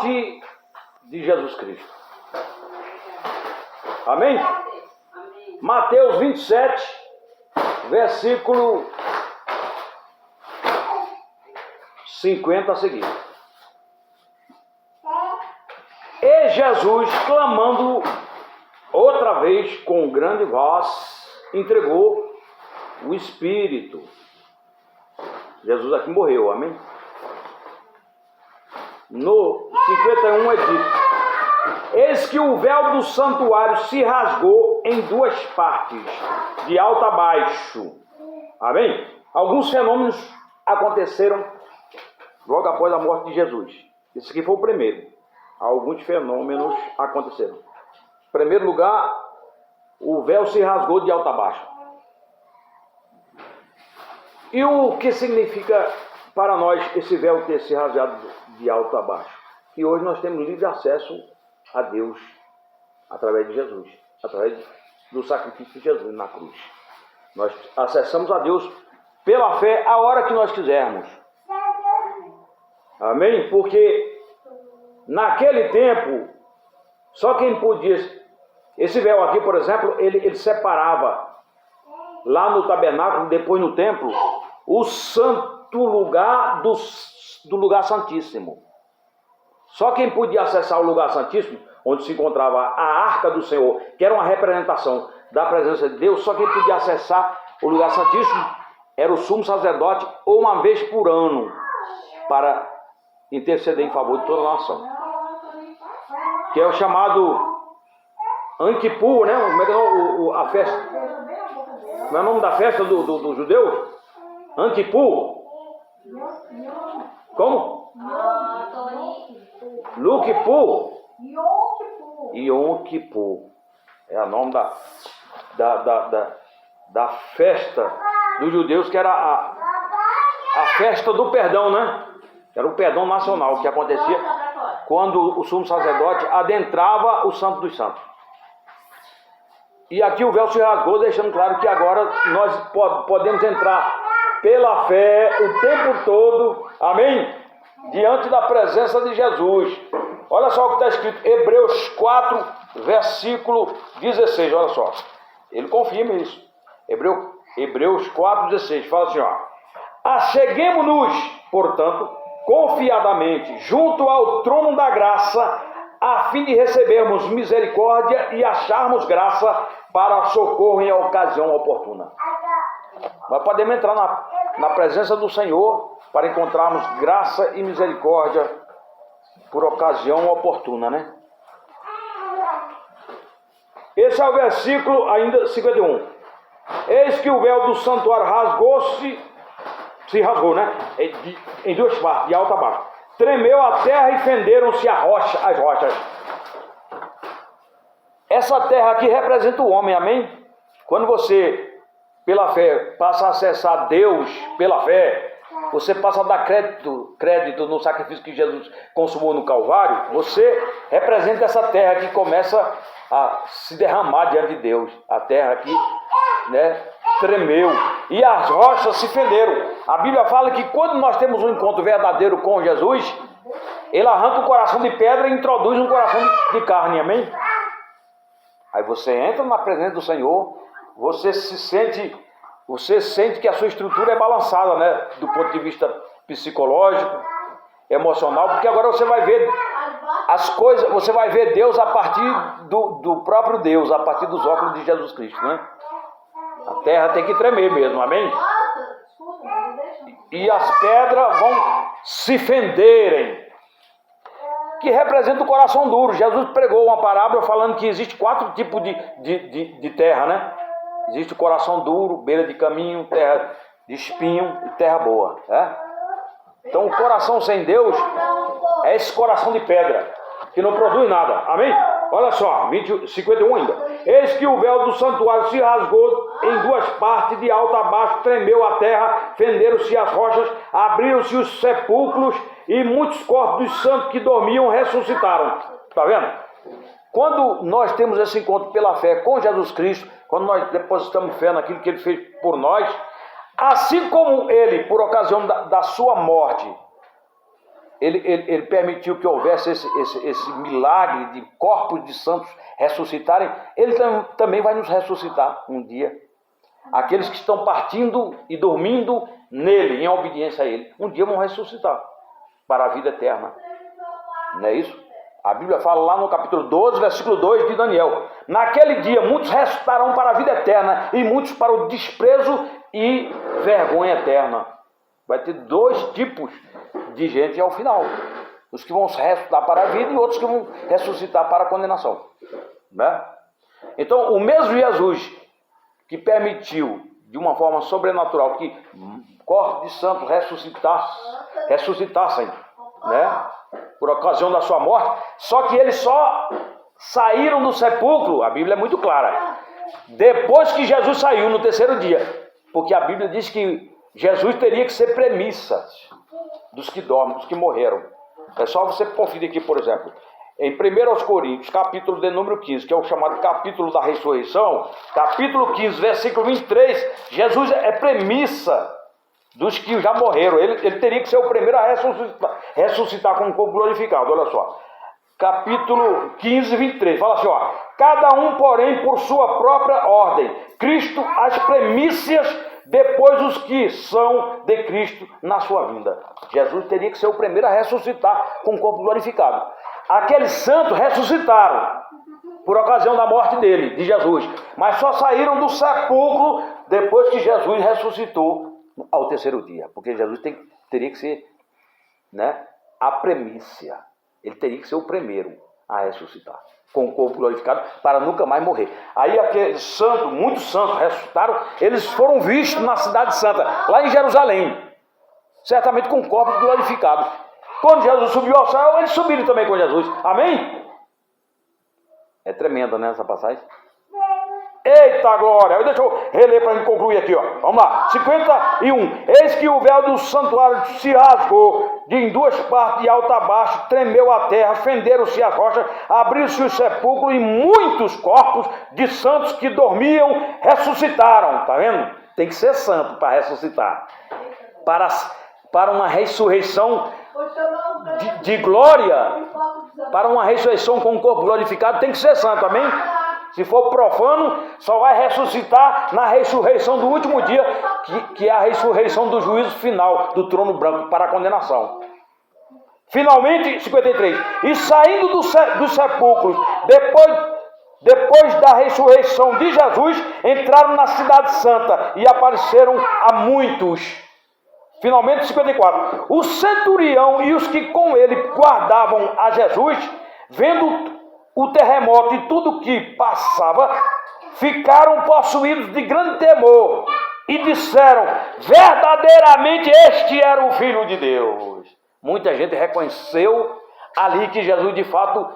morte de Jesus Cristo. Amém? Mateus 27, versículo 50 a seguir. E Jesus, clamando outra vez com grande voz, entregou o Espírito. Jesus aqui morreu, amém? No 51 é dito: eis que o véu do santuário se rasgou em duas partes, de alto a baixo. Amém? Alguns fenômenos aconteceram logo após a morte de Jesus. Esse aqui foi o primeiro. Alguns fenômenos aconteceram. Em primeiro lugar, o véu se rasgou de alto a baixo. E o que significa para nós esse véu ter se rasgado de alto a baixo? Que hoje nós temos livre acesso a Deus através de Jesus, através do sacrifício de Jesus na cruz. Nós acessamos a Deus pela fé a hora que nós quisermos. Amém? Porque naquele tempo, só quem podia... Esse véu aqui, por exemplo, ele separava lá no tabernáculo, depois no templo, o santo lugar do lugar santíssimo. Só quem podia acessar o lugar santíssimo, onde se encontrava a arca do Senhor, que era uma representação da presença de Deus, só quem podia acessar o lugar santíssimo era o sumo sacerdote, uma vez por ano, para interceder em favor de toda a nação. Que é o chamado Yom Kippur, né? Como é que é a festa? Como é o nome da festa dos judeus? Yom Kippur. Como? Yom Kippur. É o nome da festa dos judeus, que era a festa do perdão, né? Era o perdão nacional que acontecia quando o sumo sacerdote adentrava o Santo dos Santos. E aqui o véu se rasgou, deixando claro que agora nós podemos entrar pela fé o tempo todo, amém? Diante da presença de Jesus. Olha só o que está escrito, Hebreus 4, versículo 16, olha só. Ele confirma isso. Hebreus 4, 16, fala assim, ó. Acheguemo-nos, portanto, confiadamente, junto ao trono da graça, a fim de recebermos misericórdia e acharmos graça para socorro em ocasião oportuna. Nós podemos entrar na presença do Senhor para encontrarmos graça e misericórdia por ocasião oportuna, né? Esse é o versículo ainda 51. Eis que o véu do santuário se rasgou, né? Em duas partes, de alto a baixo. Tremeu a terra e fenderam-se as rochas. Essa terra aqui representa o homem, amém? Quando você, pela fé, passa a acessar Deus pela fé, você passa a dar crédito no sacrifício que Jesus consumou no Calvário, você representa essa terra que começa a se derramar diante de Deus. A terra aqui, né, tremeu e as rochas se fenderam. A Bíblia fala que quando nós temos um encontro verdadeiro com Jesus, Ele arranca o coração de pedra e introduz um coração de carne, amém? Aí você entra na presença do Senhor, você sente que a sua estrutura é balançada, né? Do ponto de vista psicológico, emocional, porque agora você vai ver as coisas, você vai ver Deus a partir do próprio Deus, a partir dos óculos de Jesus Cristo, né? A terra tem que tremer mesmo, amém? E as pedras vão se fenderem, que representa o coração duro. Jesus pregou uma parábola falando que existe 4 tipos de terra, né? Existe o coração duro, beira de caminho, terra de espinho e terra boa, né? Então o coração sem Deus é esse coração de pedra, que não produz nada, amém? Olha só, 51 ainda. Eis que o véu do santuário se rasgou em duas partes, de alto a baixo, tremeu a terra, fenderam-se as rochas, abriram-se os sepulcros, e muitos corpos dos santos que dormiam ressuscitaram. Está vendo? Quando nós temos esse encontro pela fé com Jesus Cristo, quando nós depositamos fé naquilo que Ele fez por nós, assim como Ele, por ocasião da sua morte, ele permitiu que houvesse esse milagre de corpos de santos ressuscitarem, ele também vai nos ressuscitar um dia. Aqueles que estão partindo e dormindo nele, em obediência a ele, um dia vão ressuscitar para a vida eterna. Não é isso? A Bíblia fala lá no capítulo 12, versículo 2 de Daniel. Naquele dia, muitos ressuscitarão para a vida eterna e muitos para o desprezo e vergonha eterna. Vai ter dois tipos de gente ao final. Os que vão ressuscitar para a vida e outros que vão ressuscitar para a condenação. Né? Então, o mesmo Jesus que permitiu, de uma forma sobrenatural, que corpos de santos ressuscitassem, né? Por ocasião da sua morte, só que eles só saíram do sepulcro, a Bíblia é muito clara, depois que Jesus saiu no terceiro dia, porque a Bíblia diz que Jesus teria que ser premissa dos que dormem, dos que morreram. É só você conferir aqui, por exemplo, em 1 Coríntios, capítulo de número 15, que é o chamado capítulo da ressurreição, capítulo 15, versículo 23, Jesus é premissa dos que já morreram. Ele teria que ser o primeiro a ressuscitar com um corpo glorificado. Olha só, capítulo 15, 23, fala assim, ó: cada um, porém, por sua própria ordem, Cristo as premissas, depois os que são de Cristo na sua vinda. Jesus teria que ser o primeiro a ressuscitar com um corpo glorificado. Aqueles santos ressuscitaram por ocasião da morte dele, de Jesus, mas só saíram do sepulcro depois que Jesus ressuscitou ao terceiro dia, porque Jesus teria que ser, né, a premissa. Ele teria que ser o primeiro a ressuscitar com o corpo glorificado para nunca mais morrer. Aí aqueles santos, muitos santos ressuscitaram, eles foram vistos na cidade santa, lá em Jerusalém, certamente com corpos glorificados. Quando Jesus subiu ao céu, eles subiram também com Jesus. Amém? É tremenda, né, essa passagem? Eita glória! Deixa eu reler para a gente concluir aqui, ó. Vamos lá. 51. Eis que o véu do santuário se rasgou de em duas partes, de alto a baixo, tremeu a terra, fenderam-se as rochas, abriram-se os sepulcros e muitos corpos de santos que dormiam ressuscitaram. Tá vendo? Tem que ser santo para ressuscitar. Para uma ressurreição de glória, para uma ressurreição com o corpo glorificado, tem que ser santo. Amém? Se for profano, só vai ressuscitar na ressurreição do último dia, que é a ressurreição do juízo final, do trono branco, para a condenação. Finalmente, 53, e saindo dos sepulcros, depois da ressurreição de Jesus, entraram na cidade santa e apareceram a muitos. Finalmente, 54, o centurião e os que com ele guardavam a Jesus, vendo o terremoto e tudo que passava, ficaram possuídos de grande temor e disseram: verdadeiramente este era o Filho de Deus. Muita gente reconheceu ali que Jesus de fato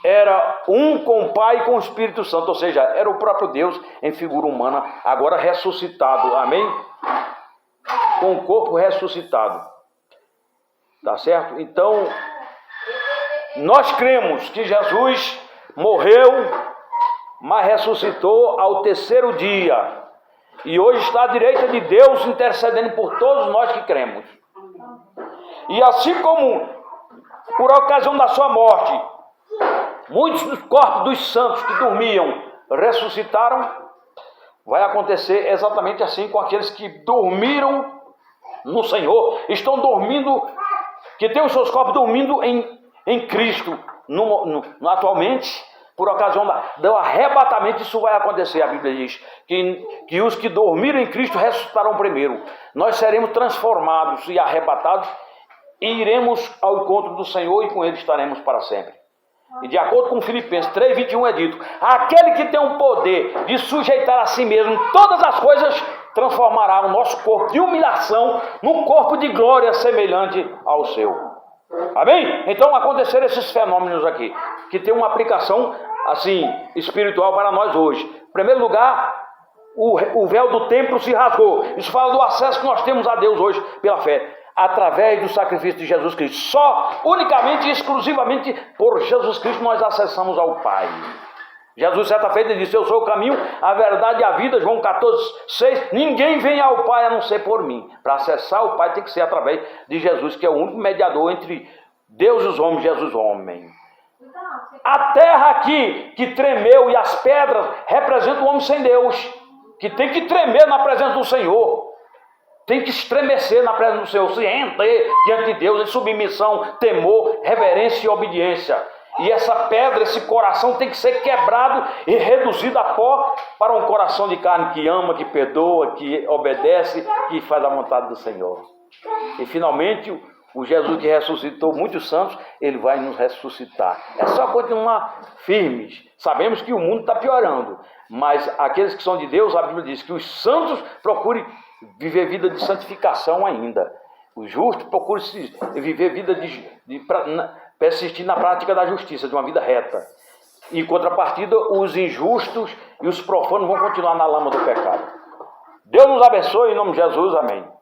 era um com o Pai e com o Espírito Santo, ou seja, era o próprio Deus em figura humana, agora ressuscitado. Amém? Com o corpo ressuscitado. Tá certo? Então, nós cremos que Jesus morreu, mas ressuscitou ao terceiro dia. E hoje está à direita de Deus, intercedendo por todos nós que cremos. E assim como, por ocasião da sua morte, muitos dos corpos dos santos que dormiam ressuscitaram, vai acontecer exatamente assim com aqueles que dormiram no Senhor, estão dormindo, que têm os seus corpos dormindo em Cristo, atualmente, por ocasião do arrebatamento. Isso vai acontecer. A Bíblia diz que os que dormiram em Cristo ressuscitarão primeiro. Nós seremos transformados e arrebatados e iremos ao encontro do Senhor e com Ele estaremos para sempre. E de acordo com Filipenses 3:21 é dito: aquele que tem o poder de sujeitar a si mesmo todas as coisas, transformará o nosso corpo de humilhação num corpo de glória semelhante ao seu. Amém? Então aconteceram esses fenômenos aqui, que tem uma aplicação assim espiritual para nós hoje. Em primeiro lugar, o véu do templo se rasgou. Isso fala do acesso que nós temos a Deus hoje pela fé, através do sacrifício de Jesus Cristo. Só, unicamente e exclusivamente por Jesus Cristo nós acessamos ao Pai. Jesus certa feita disse: eu sou o caminho, a verdade e a vida. João 14:6. Ninguém vem ao Pai a não ser por mim. Para acessar o Pai tem que ser através de Jesus, que é o único mediador entre Deus os homens, Jesus homem. A terra aqui que tremeu e as pedras representam o homem sem Deus, que tem que tremer na presença do Senhor, tem que estremecer na presença do Senhor, se render diante de Deus em submissão, temor, reverência e obediência. E essa pedra, esse coração tem que ser quebrado e reduzido a pó para um coração de carne que ama, que perdoa, que obedece, que faz a vontade do Senhor. E finalmente, o Jesus que ressuscitou muitos santos, ele vai nos ressuscitar. É só continuar firmes. Sabemos que o mundo está piorando, mas aqueles que são de Deus, a Bíblia diz que os santos procurem viver vida de santificação ainda. Os justos procurem viver vida persistir na prática da justiça, de uma vida reta. Em contrapartida, os injustos e os profanos vão continuar na lama do pecado. Deus nos abençoe em nome de Jesus, amém.